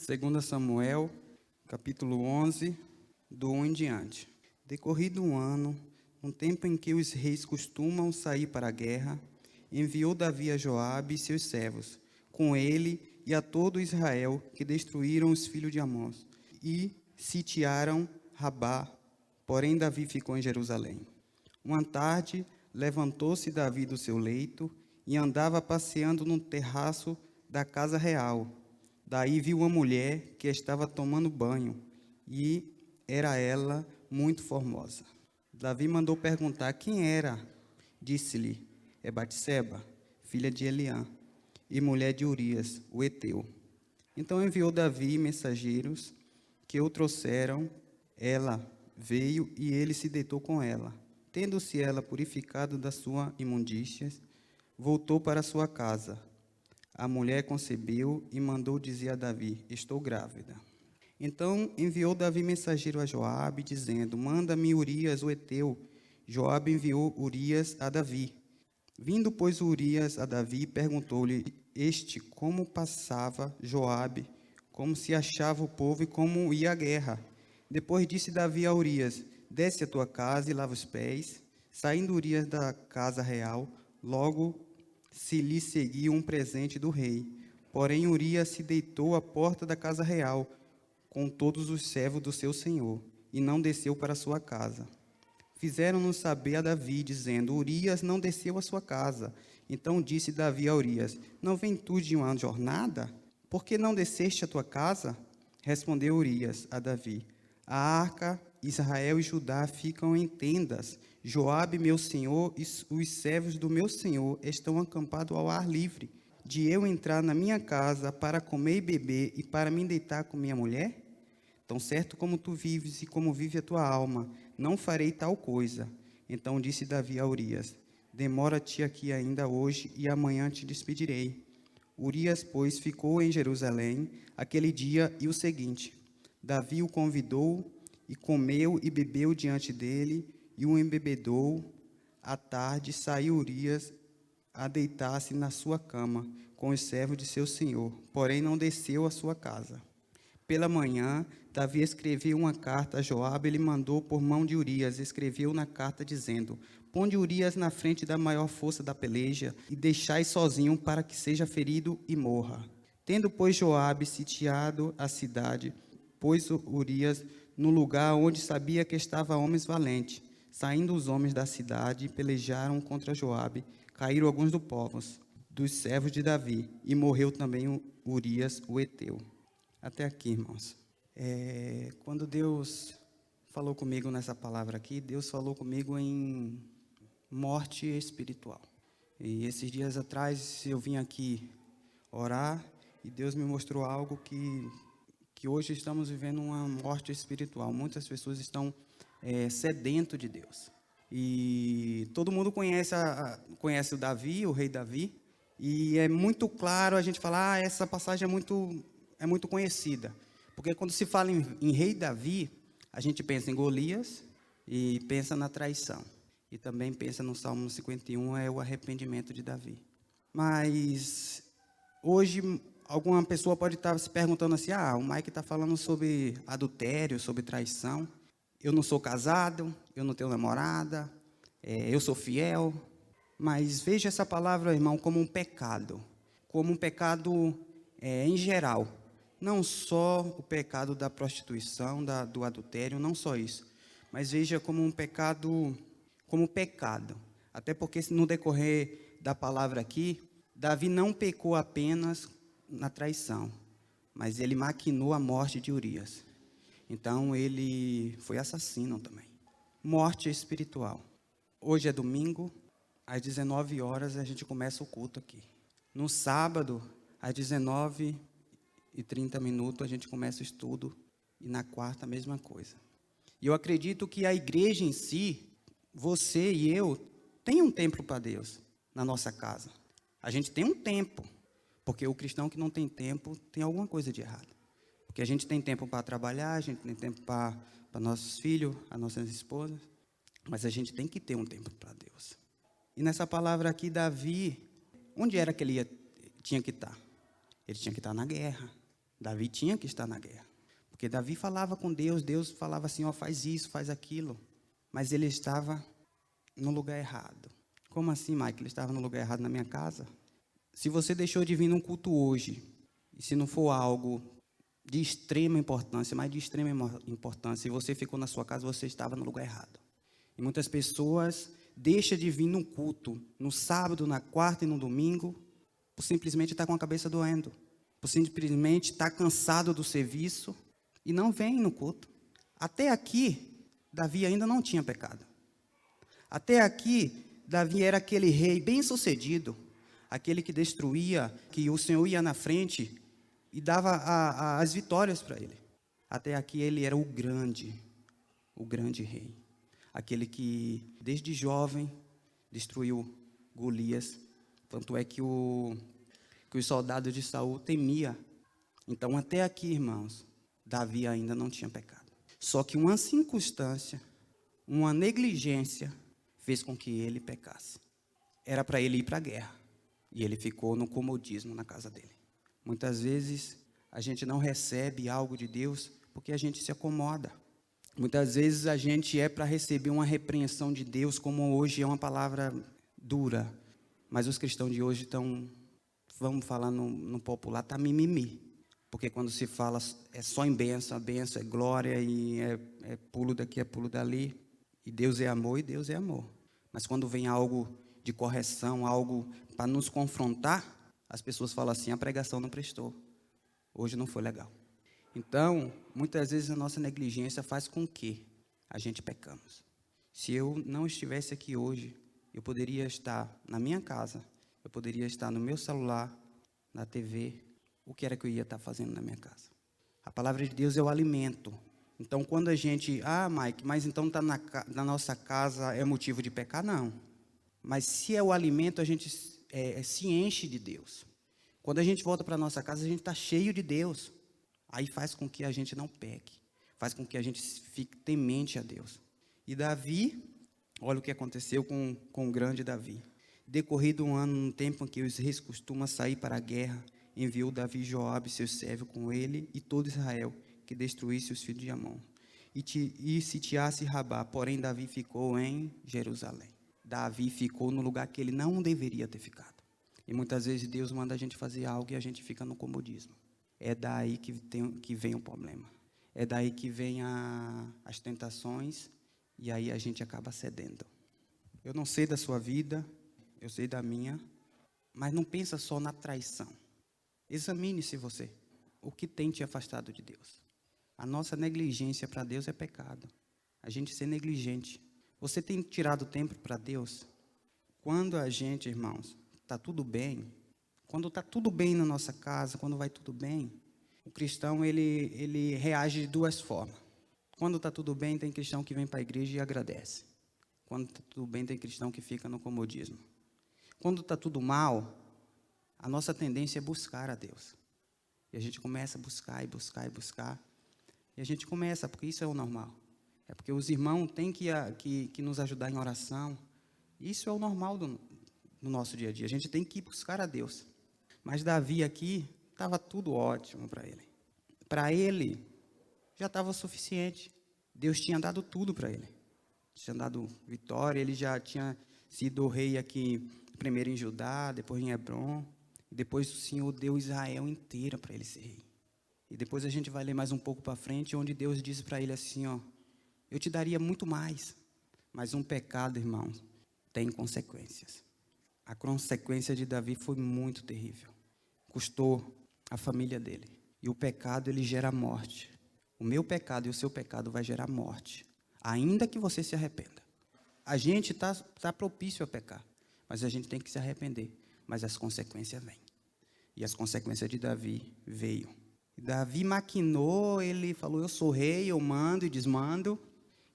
2 Samuel, capítulo 11, do 1 em diante. Decorrido um ano, um tempo em que os reis costumam sair para a guerra, enviou Davi a Joabe e seus servos, com ele e a todo Israel, que destruíram os filhos de Amós, e sitiaram Rabá. Porém, Davi ficou em Jerusalém. Uma tarde, levantou-se Davi do seu leito e andava passeando no terraço da casa real. Daí viu uma mulher que estava tomando banho, e era ela muito formosa. Davi mandou perguntar quem era. Disse-lhe: é Batseba, filha de Eliã, e mulher de Urias, o heteu. Então enviou Davi mensageiros que o trouxeram. Ela veio e ele se deitou com ela. Tendo-se ela purificado da sua imundícia, voltou para sua casa. A mulher concebeu e mandou dizer a Davi: estou grávida. Então enviou Davi mensageiro a Joabe, dizendo: manda-me Urias o heteu. Joabe enviou Urias a Davi. Vindo, pois, Urias a Davi, perguntou-lhe este como passava Joabe, como se achava o povo e como ia a guerra. Depois disse Davi a Urias: desce a tua casa e lava os pés. Saindo Urias da casa real, logo se lhe seguiu um presente do rei. Porém, Urias se deitou à porta da casa real, com todos os servos do seu senhor, e não desceu para sua casa. Fizeram-nos saber a Davi, dizendo: Urias não desceu à sua casa. Então disse Davi a Urias: não vem tu de uma jornada? Por que não desceste à tua casa? Respondeu Urias a Davi: a arca, Israel e Judá ficam em tendas. Joabe, meu senhor, e os servos do meu senhor estão acampados ao ar livre. De eu entrar na minha casa para comer e beber e para me deitar com minha mulher? Tão certo como tu vives e como vive a tua alma, não farei tal coisa. Então disse Davi a Urias: demora-te aqui ainda hoje e amanhã te despedirei. Urias, pois, ficou em Jerusalém aquele dia e o seguinte. Davi o convidou e comeu e bebeu diante dele e o embebedou. À tarde saiu Urias a deitar-se na sua cama com os servos de seu senhor, porém não desceu à sua casa. Pela manhã, Davi escreveu uma carta a Joabe. Ele mandou por mão de Urias. Escreveu na carta dizendo: ponde Urias na frente da maior força da peleja e deixai sozinho para que seja ferido e morra. Tendo, pois, Joabe sitiado a cidade, pôs Urias no lugar onde sabia que estava homens valentes. Saindo os homens da cidade, pelejaram contra Joabe. Caíram alguns do povo, dos servos de Davi, e morreu também Urias, o heteu. Até aqui, irmãos. Quando Deus falou comigo nessa palavra aqui, Deus falou comigo em morte espiritual. E esses dias atrás eu vim aqui orar e Deus me mostrou algo que hoje estamos vivendo uma morte espiritual. Muitas pessoas estão sedento de Deus. E todo mundo conhece o Davi, o rei Davi, e é muito claro a gente falar: essa passagem é muito conhecida. Porque quando se fala em rei Davi, a gente pensa em Golias e pensa na traição. E também pensa no Salmo 51, é o arrependimento de Davi. Mas hoje alguma pessoa pode estar se perguntando assim: o Mike está falando sobre adultério, sobre traição. Eu não sou casado, eu não tenho namorada, eu sou fiel. Mas veja essa palavra, irmão, como um pecado em geral. Não só o pecado da prostituição, do adultério, não só isso. Mas veja como um pecado, como pecado. Até porque no decorrer da palavra aqui, Davi não pecou apenas na traição, mas ele maquinou a morte de Urias. Então ele foi assassino também. Morte espiritual. Hoje é domingo, às 19 horas a gente começa o culto aqui. No sábado, às 19h30 a gente começa o estudo, e na quarta a mesma coisa. E eu acredito que a igreja em si, você e eu, tem um tempo para Deus na nossa casa. A gente tem um tempo, porque o cristão que não tem tempo tem alguma coisa de errado. Porque a gente tem tempo para trabalhar, a gente tem tempo para nossos filhos, as nossas esposas, mas a gente tem que ter um tempo para Deus. E nessa palavra aqui, Davi, onde era que ele tinha que estar? Ele tinha que estar na guerra. Davi tinha que estar na guerra. Porque Davi falava com Deus, Deus falava assim, ó, faz isso, faz aquilo. Mas ele estava no lugar errado. Como assim, Mike? Ele estava no lugar errado na minha casa? Se você deixou de vir num culto hoje, e se não for algo de extrema importância, mas de extrema importância, e você ficou na sua casa, você estava no lugar errado. E muitas pessoas deixam de vir num culto, no sábado, na quarta e no domingo, por simplesmente estar com a cabeça doendo, por simplesmente estar cansado do serviço, e não vem no culto. Até aqui, Davi ainda não tinha pecado. Até aqui, Davi era aquele rei bem-sucedido, aquele que destruía, que o Senhor ia na frente e dava as vitórias para ele. Até aqui ele era o grande rei. Aquele que, desde jovem, destruiu Golias. Tanto é que os soldados de Saul temiam. Então, até aqui, irmãos, Davi ainda não tinha pecado. Só que uma circunstância, uma negligência, fez com que ele pecasse. Era para ele ir para a guerra. E ele ficou no comodismo na casa dele. Muitas vezes, a gente não recebe algo de Deus porque a gente se acomoda. Muitas vezes, a gente é para receber uma repreensão de Deus, como hoje é uma palavra dura. Mas os cristãos de hoje estão, vamos falar no popular, está mimimi. Porque quando se fala é só em bênção, a bênção é glória, e é pulo daqui, é pulo dali. E Deus é amor, e Deus é amor. Mas quando vem algo de correção, algo para nos confrontar, as pessoas falam assim, a pregação não prestou. Hoje não foi legal. Então, muitas vezes a nossa negligência faz com que a gente pecamos. Se eu não estivesse aqui hoje, eu poderia estar na minha casa, eu poderia estar no meu celular, na TV. O que era que eu ia estar fazendo na minha casa? A palavra de Deus é o alimento. Então, quando a gente... Mike, mas então estar na nossa casa é motivo de pecar? Não. Mas se é o alimento, a gente se enche de Deus. Quando a gente volta para a nossa casa, a gente está cheio de Deus. Aí faz com que a gente não peque. Faz com que a gente fique temente a Deus. E Davi, olha o que aconteceu com o grande Davi. Decorrido um ano, no tempo em que os reis costumam sair para a guerra, enviou Davi Joabe, seu servo, com ele e todo Israel, que destruísse os filhos de Amon. E sitiasse Rabá, porém Davi ficou em Jerusalém. Davi ficou no lugar que ele não deveria ter ficado. E muitas vezes Deus manda a gente fazer algo e a gente fica no comodismo. É daí que vem o problema. É daí que vem as tentações e aí a gente acaba cedendo. Eu não sei da sua vida, eu sei da minha, mas não pensa só na traição. Examine-se você. O que tem te afastado de Deus? A nossa negligência para Deus é pecado. A gente ser negligente. Você tem tirado tempo para Deus? Quando a gente, irmãos, está tudo bem, quando está tudo bem na nossa casa, quando vai tudo bem, o cristão ele reage de duas formas. Quando está tudo bem, tem cristão que vem para a igreja e agradece. Quando está tudo bem, tem cristão que fica no comodismo. Quando está tudo mal, a nossa tendência é buscar a Deus. E a gente começa a buscar e buscar e buscar. E a gente começa, porque isso é o normal. É porque os irmãos têm que nos ajudar em oração. Isso é o normal do nosso dia a dia. A gente tem que buscar a Deus. Mas Davi aqui, estava tudo ótimo para ele. Para ele, já estava o suficiente. Deus tinha dado tudo para ele. Tinha dado vitória, ele já tinha sido rei aqui, primeiro em Judá, depois em Hebron. E depois o Senhor deu Israel inteira para ele ser rei. E depois a gente vai ler mais um pouco para frente, onde Deus disse para ele assim, ó, eu te daria muito mais, mas um pecado, irmão, tem consequências. A consequência de Davi foi muito terrível. Custou a família dele. E o pecado, ele gera morte. O meu pecado e o seu pecado vai gerar morte, ainda que você se arrependa. A gente tá propício a pecar, mas a gente tem que se arrepender. Mas as consequências vêm. E as consequências de Davi veio. Davi maquinou, ele falou, eu sou rei, eu mando e desmando,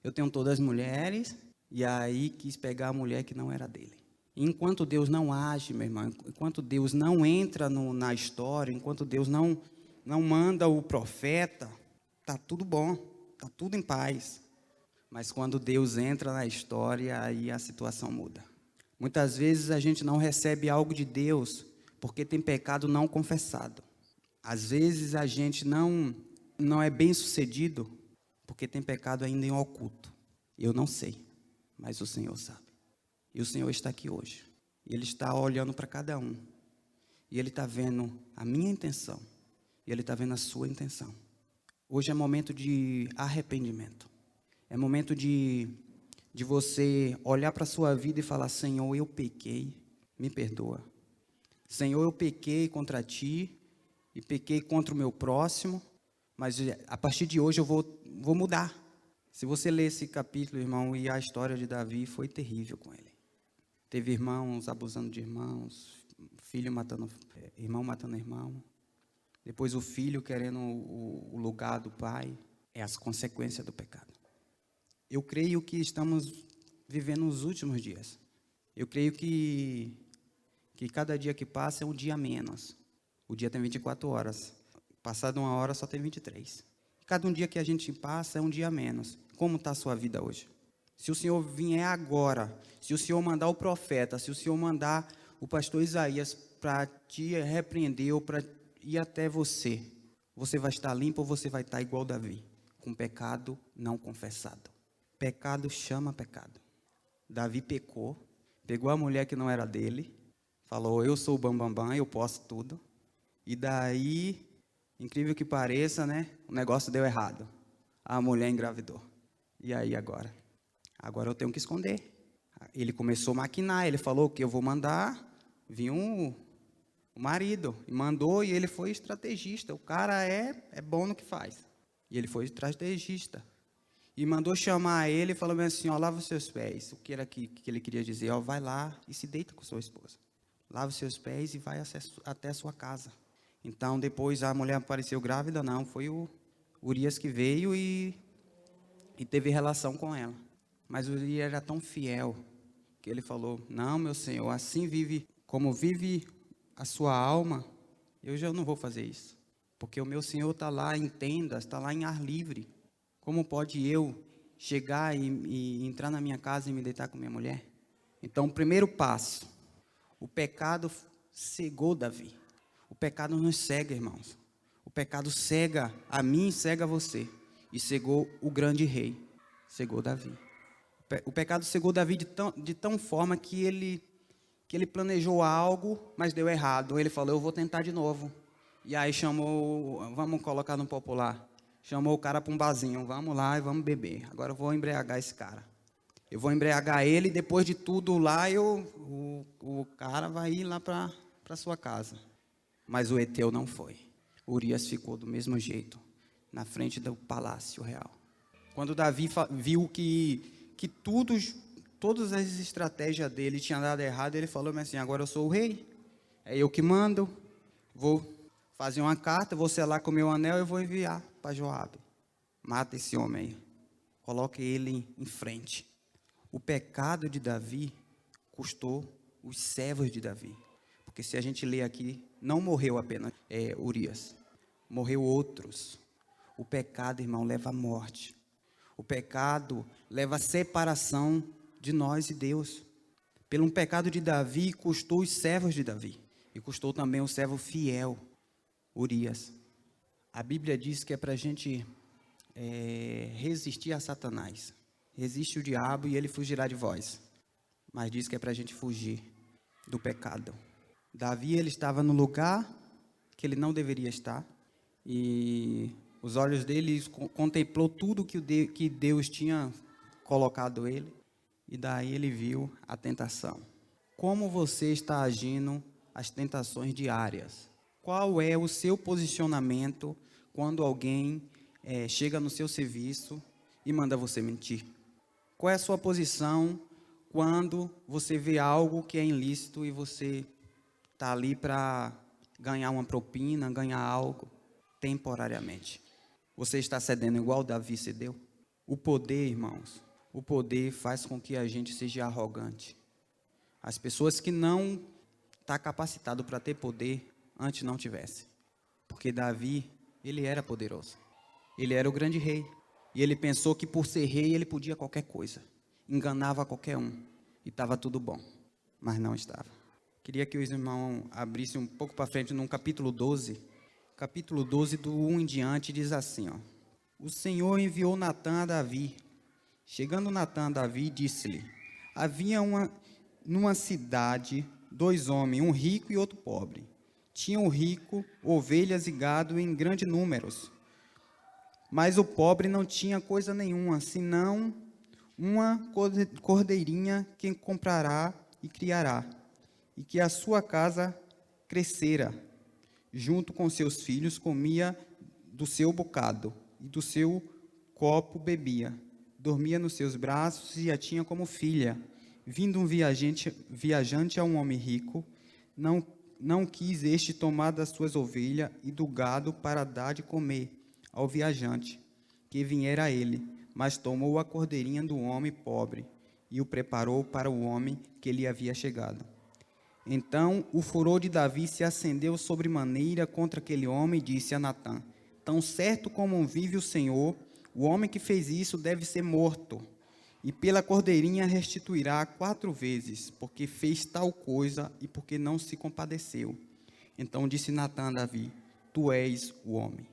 eu tenho todas as mulheres, e aí quis pegar a mulher que não era dele. E enquanto Deus não age, meu irmão, enquanto Deus não entra na história, enquanto Deus não manda o profeta, está tudo bom, está tudo em paz. Mas quando Deus entra na história, aí a situação muda. Muitas vezes a gente não recebe algo de Deus porque tem pecado não confessado. Às vezes a gente não é bem sucedido porque tem pecado ainda em oculto. Eu não sei, mas o Senhor sabe. E o Senhor está aqui hoje. E Ele está olhando para cada um. E Ele está vendo a minha intenção. E Ele está vendo a sua intenção. Hoje é momento de arrependimento. É momento de você olhar para a sua vida e falar: Senhor, eu pequei, me perdoa. Senhor, eu pequei contra Ti e pequei contra o meu próximo, mas a partir de hoje eu vou mudar. Se você ler esse capítulo, irmão, e a história de Davi foi terrível com ele. Teve irmãos abusando de irmãos, irmão matando irmão. Depois o filho querendo o lugar do pai. É as consequências do pecado. Eu creio que estamos vivendo os últimos dias. Eu creio que cada dia que passa é um dia a menos. O dia tem 24 horas. Passado uma hora só tem 23. Cada um dia que a gente passa é um dia a menos. Como está a sua vida hoje? Se o Senhor vier agora, se o Senhor mandar o profeta, se o Senhor mandar o pastor Isaías para te repreender ou para ir até você, você vai estar limpo ou você vai estar igual Davi, com pecado não confessado. Pecado chama pecado. Davi pecou, pegou a mulher que não era dele, falou: eu sou o bambambam, eu posso tudo. E daí, incrível que pareça, né, o negócio deu errado. A mulher engravidou. E aí agora? Agora eu tenho que esconder. Ele começou a maquinar, ele falou que eu vou mandar vir o marido. E mandou, e ele foi estrategista. O cara é bom no que faz. E ele foi estrategista. E mandou chamar ele e falou assim: ó, lava os seus pés. O que era que ele queria dizer? Ó, vai lá e se deita com sua esposa. Lava os seus pés e vai até a sua casa. Então, depois a mulher apareceu grávida, não, foi o Urias que veio e teve relação com ela. Mas o Urias era tão fiel que ele falou: não, meu Senhor, assim vive, como vive a sua alma, eu já não vou fazer isso. Porque o meu Senhor está lá em tendas, está lá em ar livre. Como pode eu chegar e entrar na minha casa e me deitar com minha mulher? Então, o primeiro passo, o pecado cegou Davi. O pecado nos cega, irmãos. O pecado cega a mim e cega a você. E cegou o grande rei, cegou Davi. O pecado cegou Davi de tão forma que ele planejou algo, mas deu errado. Ele falou: eu vou tentar de novo. E aí chamou, vamos colocar no popular, chamou o cara para um barzinho: vamos lá e vamos beber. Agora eu vou embriagar esse cara. Eu vou embriagar ele e depois de tudo lá, o cara vai ir lá para sua casa. Mas o Eteu não foi. Urias ficou do mesmo jeito, na frente do palácio real. Quando Davi viu que todas as estratégias dele tinham dado errado, ele falou assim: agora eu sou o rei, é eu que mando, vou fazer uma carta, vou selar com o meu anel e vou enviar para Joabe. Mata esse homem aí, coloque ele em frente. O pecado de Davi custou os servos de Davi. Porque se a gente ler aqui, não morreu apenas Urias, morreu outros. O pecado, irmão, leva à morte. O pecado leva à separação de nós e Deus. Pelo pecado de Davi, custou os servos de Davi. E custou também o servo fiel, Urias. A Bíblia diz que é para a gente resistir a Satanás. Resiste o diabo e ele fugirá de vós. Mas diz que é para a gente fugir do pecado. Davi, ele estava no lugar que ele não deveria estar. E os olhos dele contemplou tudo que Deus tinha colocado ele. E daí ele viu a tentação. Como você está agindo às tentações diárias? Qual é o seu posicionamento quando alguém chega no seu serviço e manda você mentir? Qual é a sua posição quando você vê algo que é ilícito e você está ali para ganhar uma propina, ganhar algo temporariamente? Você está cedendo igual Davi cedeu? O poder, irmãos, o poder faz com que a gente seja arrogante. As pessoas que não estão capacitadas para ter poder, antes não tivessem. Porque Davi, ele era poderoso. Ele era o grande rei. E ele pensou que por ser rei, ele podia qualquer coisa. Enganava qualquer um. E estava tudo bom. Mas não estava. Queria que os irmãos abrissem um pouco para frente, no capítulo 12. capítulo 12, do 1 em diante, diz assim, ó. O Senhor enviou Natã a Davi. Chegando Natã a Davi, disse-lhe: havia numa cidade 2 homens, um rico e outro pobre. Tinha o rico ovelhas e gado em grandes números, mas o pobre não tinha coisa nenhuma, senão uma cordeirinha que comprará e criará, e que a sua casa crescera. Junto com seus filhos, comia do seu bocado, e do seu copo bebia. Dormia nos seus braços e a tinha como filha. Vindo um viajante a um homem rico, não quis este tomar das suas ovelhas e do gado para dar de comer ao viajante, que viera a ele, mas tomou a cordeirinha do homem pobre e o preparou para o homem que lhe havia chegado. Então o furor de Davi se acendeu sobremaneira contra aquele homem e disse a Natã: tão certo como vive o Senhor, o homem que fez isso deve ser morto, e pela cordeirinha restituirá 4 vezes, porque fez tal coisa e porque não se compadeceu. Então disse Natã a Davi: tu és o homem.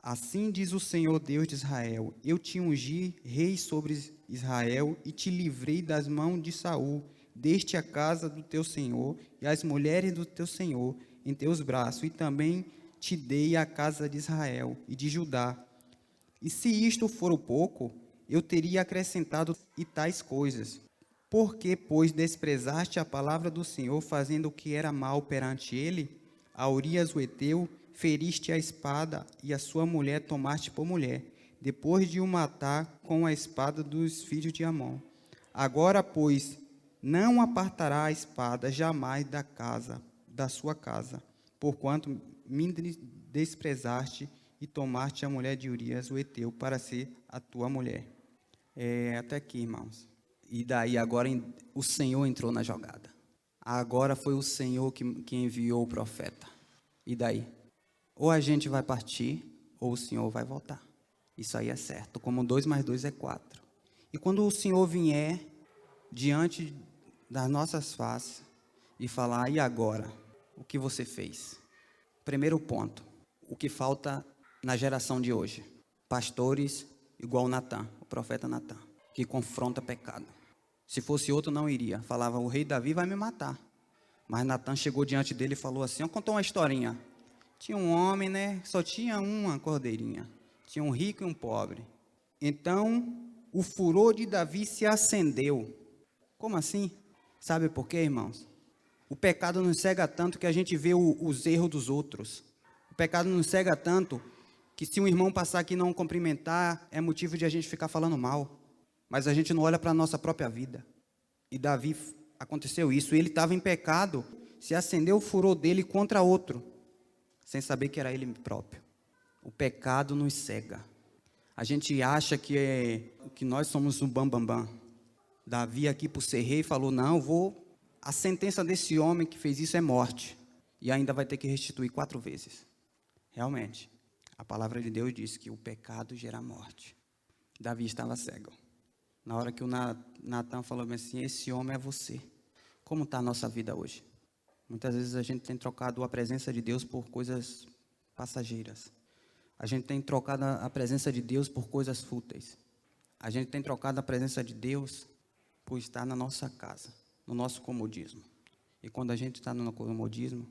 Assim diz o Senhor Deus de Israel: eu te ungi rei sobre Israel e te livrei das mãos de Saul. Deste a casa do teu senhor e as mulheres do teu senhor em teus braços, e também te dei a casa de Israel e de Judá. E se isto for o pouco, eu teria acrescentado e tais coisas. Porque, pois, desprezaste a palavra do Senhor, fazendo o que era mal perante ele? A Urias o Heteu feriste a espada, e a sua mulher tomaste por mulher, depois de o matar com a espada dos filhos de Amon. Agora, pois, não apartará a espada jamais da sua casa, porquanto me desprezaste e tomaste a mulher de Urias o Heteu para ser a tua mulher. Até aqui, irmãos. E daí agora o Senhor entrou na jogada. Agora foi o Senhor que enviou o profeta. E daí? Ou a gente vai partir, ou o Senhor vai voltar. Isso aí é certo. Como 2 mais 2 é 4. E quando o Senhor vier diante das nossas faces e falar: e agora? O que você fez? Primeiro ponto. O que falta na geração de hoje? Pastores igual Natã, o profeta Natã, que confronta pecado. Se fosse outro, não iria. Falava: o rei Davi vai me matar. Mas Natã chegou diante dele e falou assim: contou uma historinha. Tinha um homem, né? Só tinha uma cordeirinha. Tinha um rico e um pobre. Então, o furor de Davi se acendeu. Como assim? Sabe por quê, irmãos? O pecado nos cega tanto que a gente vê os erros dos outros. O pecado nos cega tanto que se um irmão passar aqui e não cumprimentar, é motivo de a gente ficar falando mal. Mas a gente não olha para a nossa própria vida. E Davi, aconteceu isso. Ele estava em pecado, se acendeu o furor dele contra outro, sem saber que era ele próprio. O pecado nos cega. A gente acha que nós somos o bambambam. Davi aqui por ser rei falou: não, a sentença desse homem que fez isso é morte. E ainda vai ter que restituir 4 vezes. Realmente, a palavra de Deus diz que o pecado gera morte. Davi estava cego. Na hora que o Natã falou assim: esse homem é você. Como está a nossa vida hoje? Muitas vezes a gente tem trocado a presença de Deus por coisas passageiras. A gente tem trocado a presença de Deus por coisas fúteis. A gente tem trocado a presença de Deus por estar na nossa casa, no nosso comodismo. E quando a gente está no comodismo,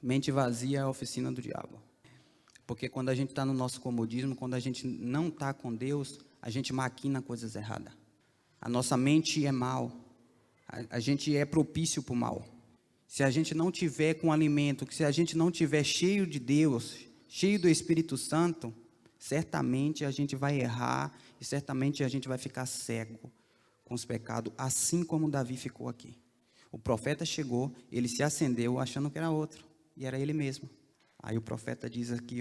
mente vazia é a oficina do diabo. Porque quando a gente está no nosso comodismo, quando a gente não está com Deus, a gente maquina coisas erradas. A nossa mente é mal. A gente é propício para o mal. Se a gente não tiver com alimento, se a gente não tiver cheio de Deus, cheio do Espírito Santo, certamente a gente vai errar e certamente a gente vai ficar cego com os pecados, assim como Davi ficou aqui. O profeta chegou, ele se acendeu achando que era outro, e era ele mesmo. Aí o profeta diz aqui,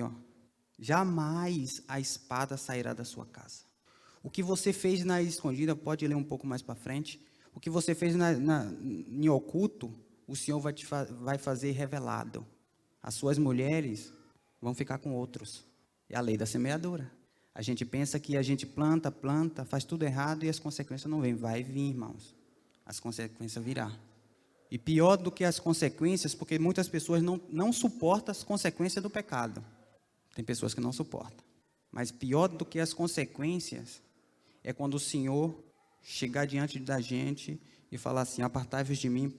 jamais a espada sairá da sua casa. O que você fez na escondida, pode ler um pouco mais para frente, o que você fez em oculto, o Senhor vai fazer revelado. As suas mulheres vão ficar com outros. É a lei da semeadura. A gente pensa que a gente planta, faz tudo errado e as consequências não vêm. Vai vir, irmãos. As consequências virão. E pior do que as consequências, porque muitas pessoas não suportam as consequências do pecado. Tem pessoas que não suportam. Mas pior do que as consequências é quando o Senhor chegar diante da gente e falar assim: apartai-vos de mim,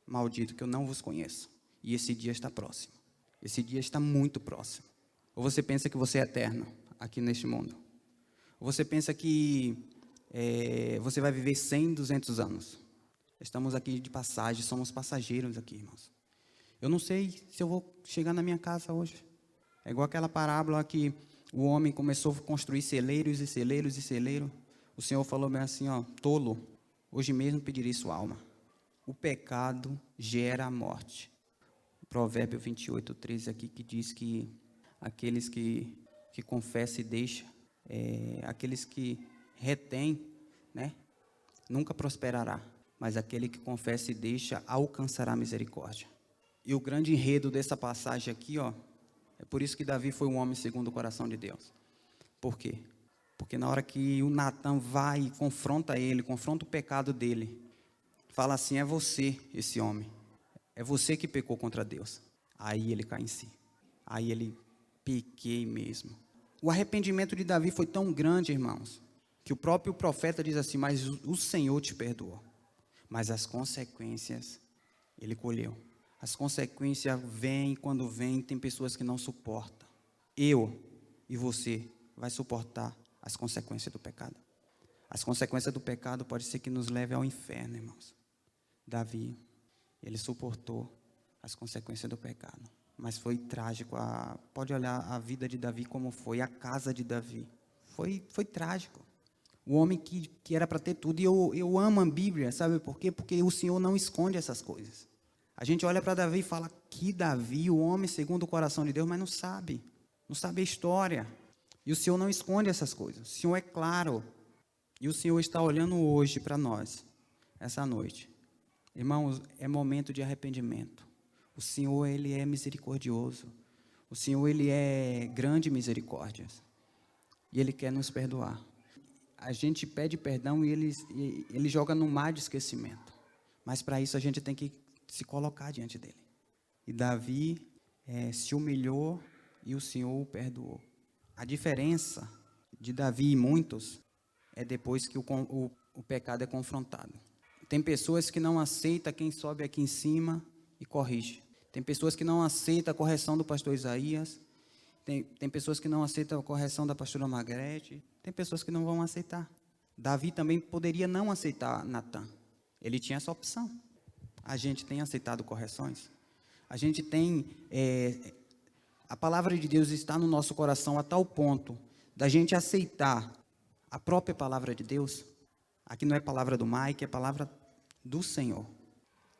maldito, que eu não vos conheço. E esse dia está próximo. Esse dia está muito próximo. Ou você pensa que você é eterno aqui neste mundo? Ou você pensa que você vai viver 100, 200 anos? Estamos aqui de passagem, somos passageiros aqui, irmãos. Eu não sei se eu vou chegar na minha casa hoje. É igual aquela parábola que o homem começou a construir celeiros e celeiros e celeiros. O Senhor falou bem assim, ó: tolo, hoje mesmo pedirei sua alma. O pecado gera a morte. Provérbio 28, 13 aqui, que diz que aqueles que confessam e deixam, aqueles que retêm, né, nunca prosperará. Mas aquele que confessa e deixa alcançará misericórdia. E o grande enredo dessa passagem aqui, ó, é por isso que Davi foi um homem segundo o coração de Deus. Por quê? Porque na hora que o Natan vai e confronta ele, confronta o pecado dele, fala assim: é você esse homem, é você que pecou contra Deus. Aí ele cai em si. Aí ele: pequei mesmo. O arrependimento de Davi foi tão grande, irmãos, que o próprio profeta diz assim: mas o Senhor te perdoou. Mas as consequências ele colheu. As consequências vêm, quando vêm, tem pessoas que não suportam. Eu e você vai suportar as consequências do pecado. As consequências do pecado pode ser que nos leve ao inferno, irmãos. Davi, ele suportou as consequências do pecado. Mas foi trágico. Pode olhar a vida de Davi como foi, a casa de Davi. Foi trágico. O homem que era para ter tudo. E eu amo a Bíblia, sabe por quê? Porque o Senhor não esconde essas coisas. A gente olha para Davi e fala: que Davi, o homem segundo o coração de Deus, mas não sabe a história. E o Senhor não esconde essas coisas. O Senhor é claro. E o Senhor está olhando hoje para nós, essa noite. Irmãos, é momento de arrependimento. O Senhor, Ele é misericordioso. O Senhor, Ele é grande misericórdia. E Ele quer nos perdoar. A gente pede perdão e Ele joga no mar de esquecimento. Mas para isso a gente tem que se colocar diante dele. E Davi se humilhou e o Senhor o perdoou. A diferença de Davi e muitos é depois que o pecado é confrontado. Tem pessoas que não aceitam quem sobe aqui em cima e corrige. Tem pessoas que não aceitam a correção do pastor Isaías. Tem pessoas que não aceitam a correção da pastora Margarete. Tem pessoas que não vão aceitar. Davi também poderia não aceitar Natan. Ele tinha essa opção. A gente tem aceitado correções? A gente tem... a palavra de Deus está no nosso coração a tal ponto da gente aceitar a própria palavra de Deus. Aqui não é palavra do Mike, é palavra do Senhor.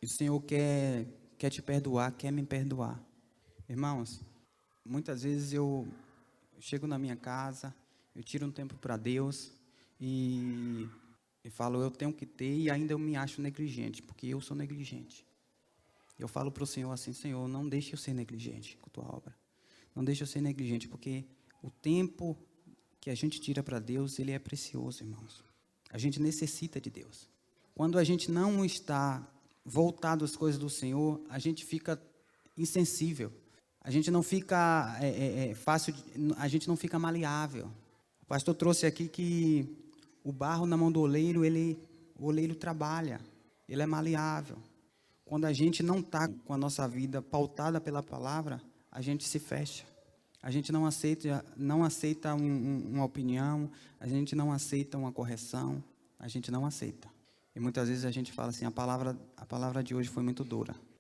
E o Senhor quer te perdoar, quer me perdoar. Irmãos, muitas vezes eu chego na minha casa, eu tiro um tempo para Deus e falo: eu tenho que ter, e ainda eu me acho negligente, porque eu sou negligente. Eu falo para o Senhor assim: Senhor, não deixe eu ser negligente com a tua obra. Não deixe eu ser negligente, porque o tempo que a gente tira para Deus, ele é precioso, irmãos. A gente necessita de Deus. Quando a gente não está voltado às coisas do Senhor, a gente fica insensível. A gente não fica fácil, a gente não fica maleável. O pastor trouxe aqui que o barro na mão do oleiro, o oleiro trabalha, ele é maleável. Quando a gente não está com a nossa vida pautada pela palavra, a gente se fecha. A gente não aceita uma opinião, a gente não aceita uma correção, a gente não aceita. E muitas vezes a gente fala assim: a palavra de hoje foi muito dura.